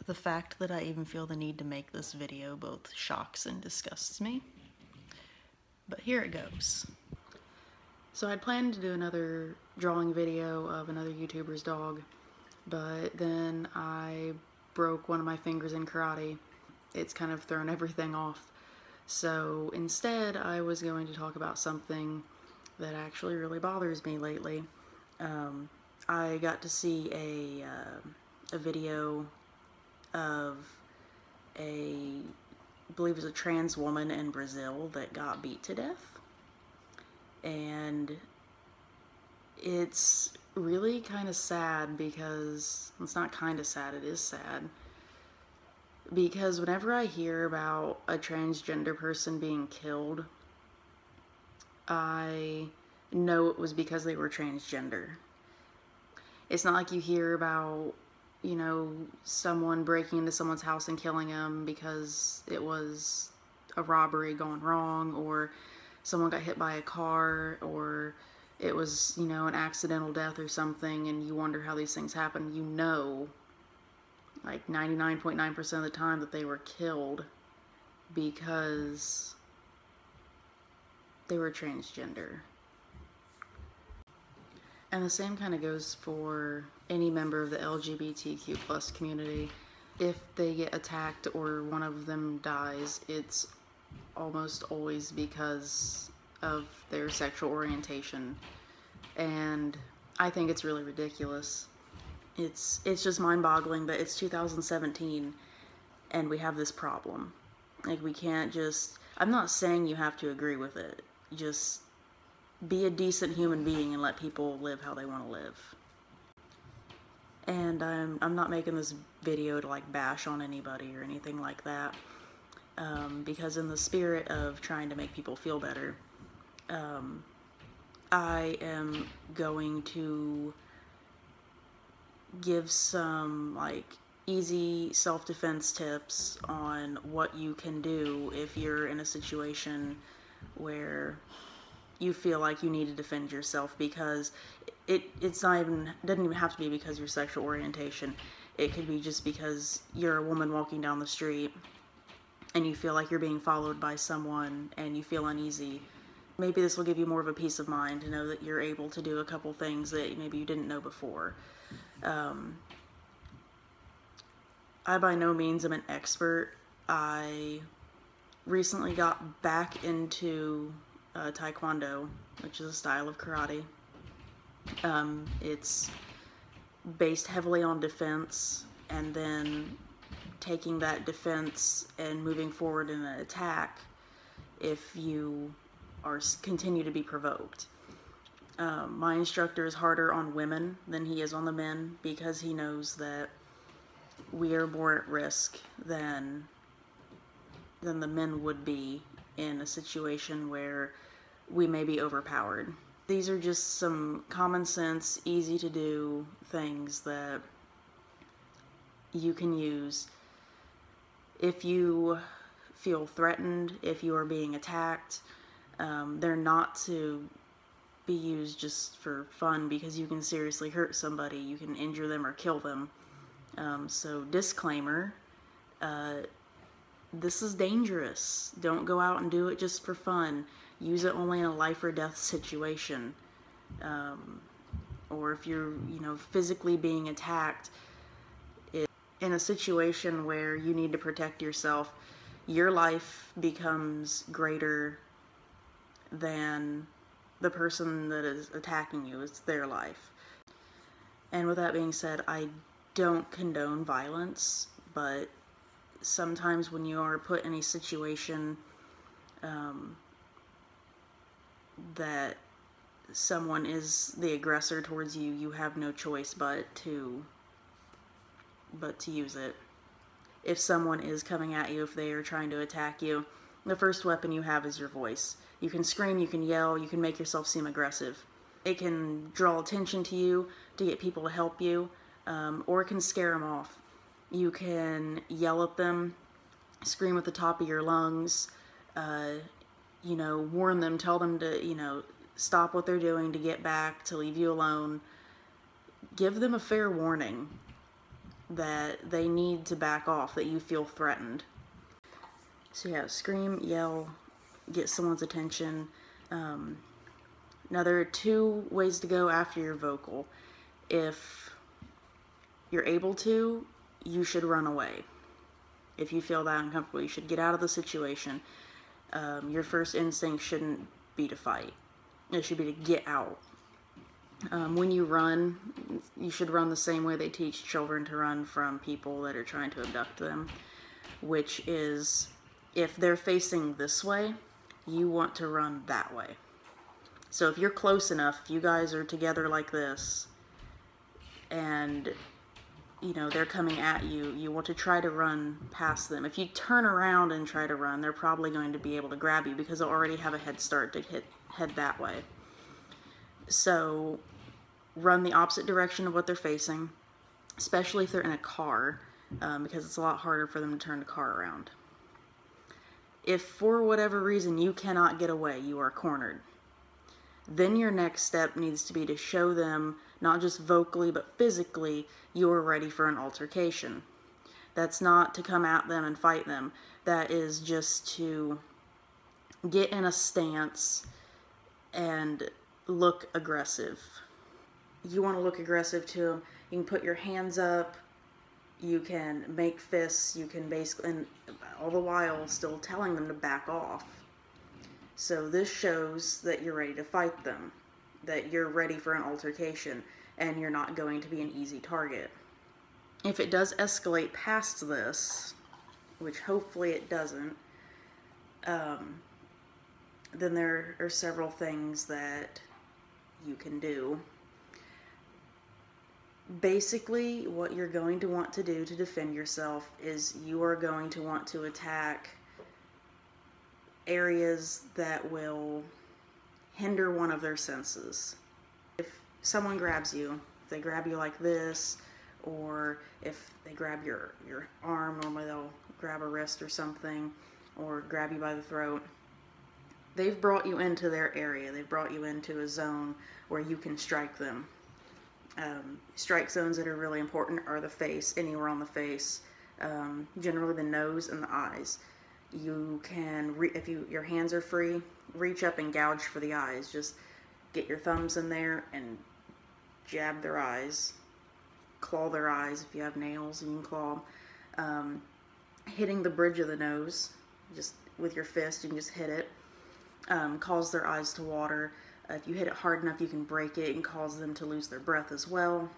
The fact that I even feel the need to make this video both shocks and disgusts me. But here it goes. So I'd planned to do another drawing video of another YouTuber's dog, but then I broke one of my fingers in karate. It's kind of thrown everything off. So instead, I was going to talk about something that actually really bothers me lately. I got to see a video of I believe it was a trans woman in Brazil that got beat to death. And it's really kind of sad because, it's not kind of sad, it is sad. Because whenever I hear about a transgender person being killed, I know it was because they were transgender. It's not like you hear about, you know, someone breaking into someone's house and killing them because it was a robbery gone wrong, or someone got hit by a car, or it was, you know, an accidental death or something, and you wonder how these things happen. You know, like 99.9% of the time that they were killed because they were transgender. And the same kind of goes for any member of the LGBTQ plus community. If they get attacked or one of them dies, it's almost always because of their sexual orientation. And I think it's really ridiculous. It's just mind-boggling that it's 2017 and we have this problem. Like, we can't just, I'm not saying you have to agree with it. Just be a decent human being and let people live how they want to live. And I'm not making this video to like bash on anybody or anything like that, because in the spirit of trying to make people feel better, I am going to give some like easy self-defense tips on what you can do if you're in a situation where you feel like you need to defend yourself, because it's not even, doesn't even have to be because of your sexual orientation. It could be just because you're a woman walking down the street and you feel like you're being followed by someone and you feel uneasy. Maybe this will give you more of a peace of mind to know that you're able to do a couple things that maybe you didn't know before. I by no means am an expert. I recently got back into Taekwondo, which is a style of karate. It's based heavily on defense, and then taking that defense and moving forward in an attack if you continue to be provoked. My instructor is harder on women than he is on the men, because he knows that we are more at risk than the men would be in a situation where we may be overpowered. These are just some common sense, easy to do things that you can use if you feel threatened, if you are being attacked. They're not to be used just for fun, because you can seriously hurt somebody, you can injure them or kill them. So disclaimer, this is dangerous. Don't go out and do it just for fun. Use it only in a life or death situation. Or if you're, you know, physically being attacked, in a situation where you need to protect yourself, your life becomes greater than the person that is attacking you. It's their life. And with that being said, I don't condone violence, but sometimes when you are put in a situation that someone is the aggressor towards you, you have no choice but to use it. If someone is coming at you, if they are trying to attack you, the first weapon you have is your voice. You can scream, you can yell, you can make yourself seem aggressive. It can draw attention to you to get people to help you, or it can scare them off. You can yell at them, scream at the top of your lungs, you know, warn them, tell them to, you know, stop what they're doing, to get back, to leave you alone. Give them a fair warning. that they need to back off, that you feel threatened. So yeah, scream, yell, get someone's attention. Now there are two ways to go after your vocal. If you're able to, you should run away. If you feel that uncomfortable, you should get out of the situation. Your first instinct shouldn't be to fight. It should be to get out. When you run, you should run the same way they teach children to run from people that are trying to abduct them, which is, if they're facing this way, you want to run that way. So if you're close enough, if you guys are together like this, and you know they're coming at you, you want to try to run past them. If you turn around and try to run, they're probably going to be able to grab you because they'll already have a head start to head that way. So run the opposite direction of what they're facing, especially if they're in a car, because it's a lot harder for them to turn the car around. If for whatever reason you cannot get away, you are cornered, then your next step needs to be to show them, not just vocally but physically, you are ready for an altercation. That's not to come at them and fight them. That is just to get in a stance and look aggressive. You want to look aggressive to them. You can put your hands up, you can make fists, you can basically, and all the while still telling them to back off. So this shows that you're ready to fight them, that you're ready for an altercation, and you're not going to be an easy target. If it does escalate past this, which hopefully it doesn't, then there are several things that you can do. Basically, what you're going to want to do to defend yourself is you are going to want to attack areas that will hinder one of their senses. If someone grabs you, if they grab you like this, or if they grab your arm, normally they'll grab a wrist or something, or grab you by the throat, they've brought you into their area. They've brought you into a zone where you can strike them. Strike zones that are really important are the face, anywhere on the face, generally the nose and the eyes. You can, if your hands are free, reach up and gouge for the eyes. Just get your thumbs in there and jab their eyes, claw their eyes. If you have nails, you can claw them. Hitting the bridge of the nose, just with your fist, you can just hit it. Cause their eyes to water. If you hit it hard enough, you can break it and cause them to lose their breath as well.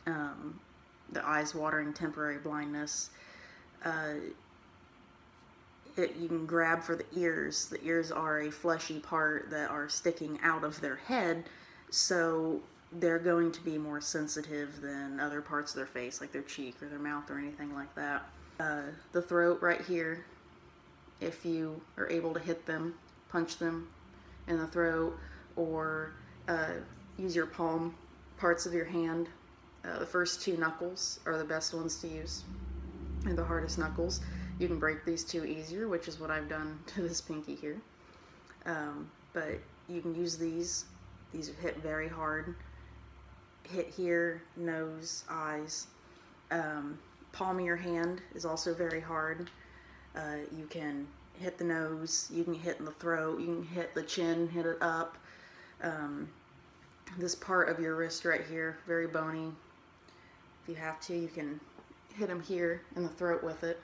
The eyes watering, temporary blindness. You can grab for the ears. The ears are a fleshy part that are sticking out of their head, so they're going to be more sensitive than other parts of their face, like their cheek or their mouth or anything like that. The throat right here, if you are able to hit them, punch them in the throat, or use your palm parts of your hand. The first two knuckles are the best ones to use, and the hardest knuckles. You can break these two easier, which is what I've done to this pinky here. But you can use these. These hit very hard. Hit here, nose, eyes. Palm of your hand is also very hard. You can hit the nose, you can hit in the throat, you can hit the chin, hit it up. This part of your wrist right here, very bony. If you have to, you can hit them here in the throat with it.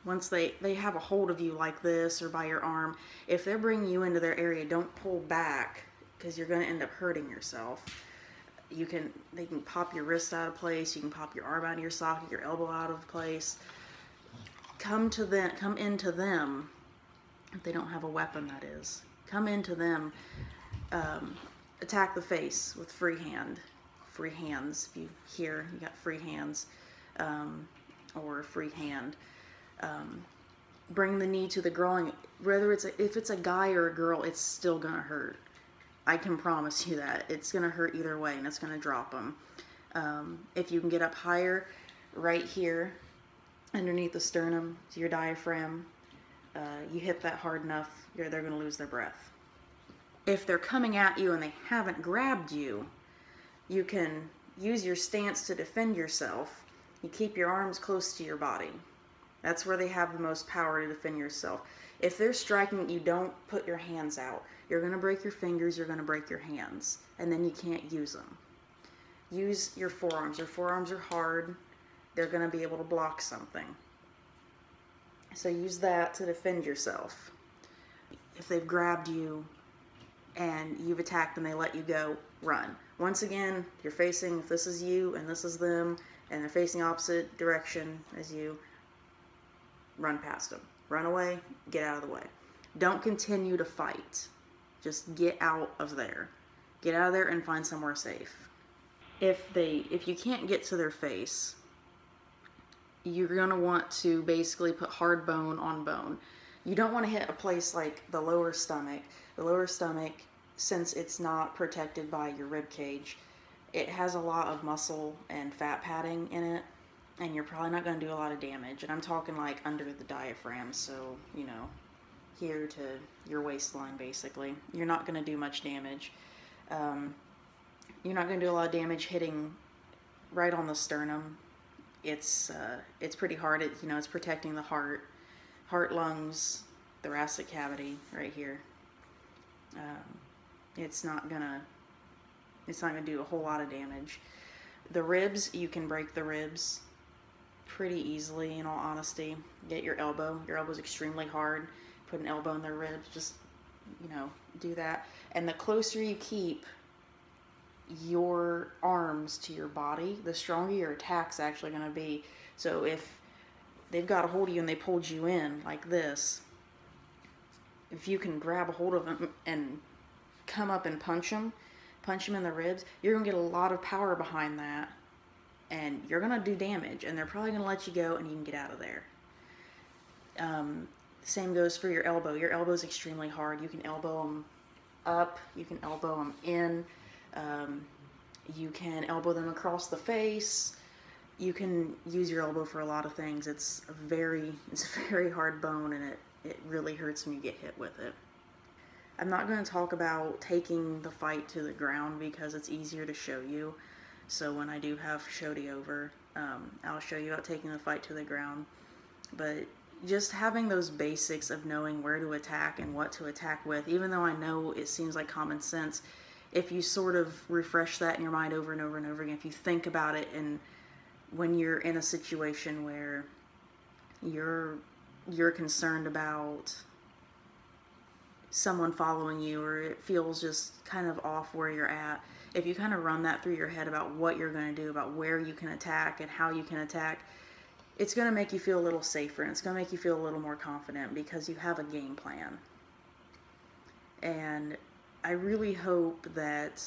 Once they have a hold of you like this or by your arm, if they're bringing you into their area, don't pull back because you're going to end up hurting yourself. They can pop your wrist out of place, you can pop your arm out of your socket, your elbow out of place. Come into them, if they don't have a weapon, that is. Come into them, attack the face with free hands. If you hear, you got free hands, or free hand. Bring the knee to the groin. Whether if it's a guy or a girl, it's still gonna hurt. I can promise you that. It's gonna hurt either way, and it's gonna drop them. If you can get up higher, right here, underneath the sternum to your diaphragm, you hit that hard enough, they're going to lose their breath. If they're coming at you and they haven't grabbed you, you can use your stance to defend yourself, You keep your arms close to your body. That's where they have the most power to defend yourself. If they're striking you, don't put your hands out. You're going to break your fingers, you're going to break your hands, and then you can't use them. Use your forearms. Your forearms are hard. They're going to be able to block something. So use that to defend yourself. If they've grabbed you and you've attacked and they let you go, run. Once again, you're facing, if this is you and this is them, and they're facing opposite direction as you, run past them. Run away, get out of the way. Don't continue to fight. Just get out of there. Get out of there and find somewhere safe. If you can't get to their face, you're gonna want to basically put hard bone on bone. You don't want to hit a place like the lower stomach. The lower stomach, since it's not protected by your rib cage, it has a lot of muscle and fat padding in it, and you're probably not going to do a lot of damage. And I'm talking like under the diaphragm, so, you know, here to your waistline basically. You're not going to do much damage. You're not going to do a lot of damage hitting right on the sternum. It's pretty hard. It's protecting the heart, lungs, thoracic cavity right here. It's not gonna do a whole lot of damage. The ribs, you can break the ribs pretty easily, in all honesty. Get your elbow. Your elbow's extremely hard. Put an elbow in their ribs. Just, do that. And the closer you keep your arms to your body, the stronger your attack's actually going to be. So if they've got a hold of you and they pulled you in like this, if you can grab a hold of them and come up and punch them in the ribs, you're going to get a lot of power behind that, and you're going to do damage, and they're probably going to let you go and you can get out of there. Same goes for your elbow. Your elbow is extremely hard. You can elbow them up, you can elbow them in, you can elbow them across the face. You can use your elbow for a lot of things. It's a very hard bone, and it really hurts when you get hit with it. I'm not going to talk about taking the fight to the ground because it's easier to show you. So when I do have Shody over, I'll show you about taking the fight to the ground. But just having those basics of knowing where to attack and what to attack with, even though I know it seems like common sense, if you sort of refresh that in your mind over and over and over again, if you think about it, and when you're in a situation where you're concerned about someone following you, or it feels just kind of off where you're at, if you kind of run that through your head about what you're going to do, about where you can attack and how you can attack, it's going to make you feel a little safer, and it's going to make you feel a little more confident because you have a game plan. And I really hope that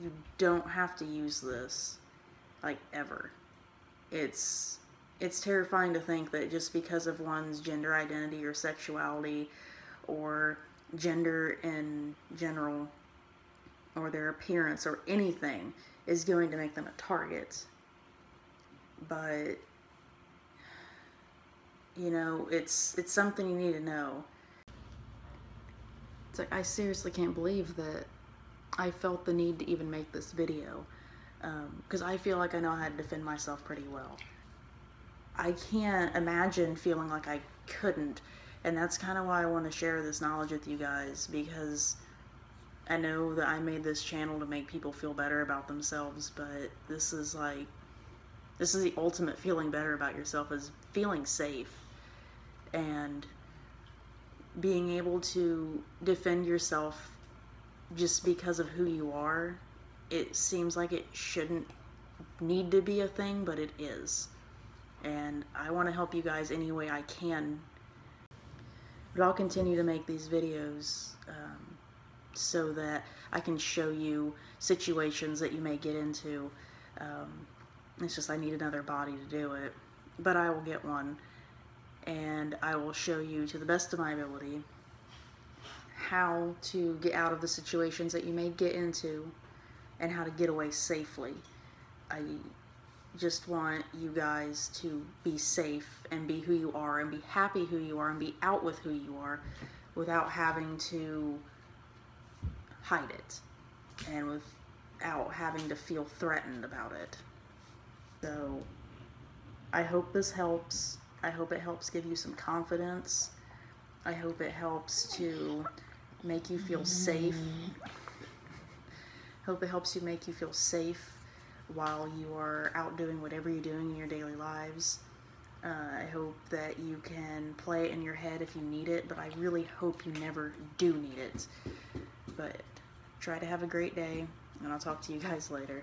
you don't have to use this, like, ever. It's terrifying to think that just because of one's gender identity or sexuality or gender in general or their appearance or anything is going to make them a target. But, it's something you need to know. It's like, I seriously can't believe that I felt the need to even make this video, because I feel like I know how to defend myself pretty well. I can't imagine feeling like I couldn't, and that's kind of why I want to share this knowledge with you guys, because I know that I made this channel to make people feel better about themselves, but this is the ultimate feeling better about yourself, is feeling safe and being able to defend yourself just because of who you are. It seems like it shouldn't need to be a thing, but it is. And I want to help you guys any way I can. But I'll continue to make these videos so that I can show you situations that you may get into. It's just I need another body to do it. But I will get one. And I will show you, to the best of my ability, how to get out of the situations that you may get into and how to get away safely. I just want you guys to be safe and be who you are and be happy who you are and be out with who you are without having to hide it and without having to feel threatened about it. So I hope this helps. I hope it helps give you some confidence. I hope it helps to make you feel safe. Hope it helps you make you feel safe while you are out doing whatever you're doing in your daily lives. I hope that you can play it in your head if you need it, but I really hope you never do need it. But try to have a great day, and I'll talk to you guys later.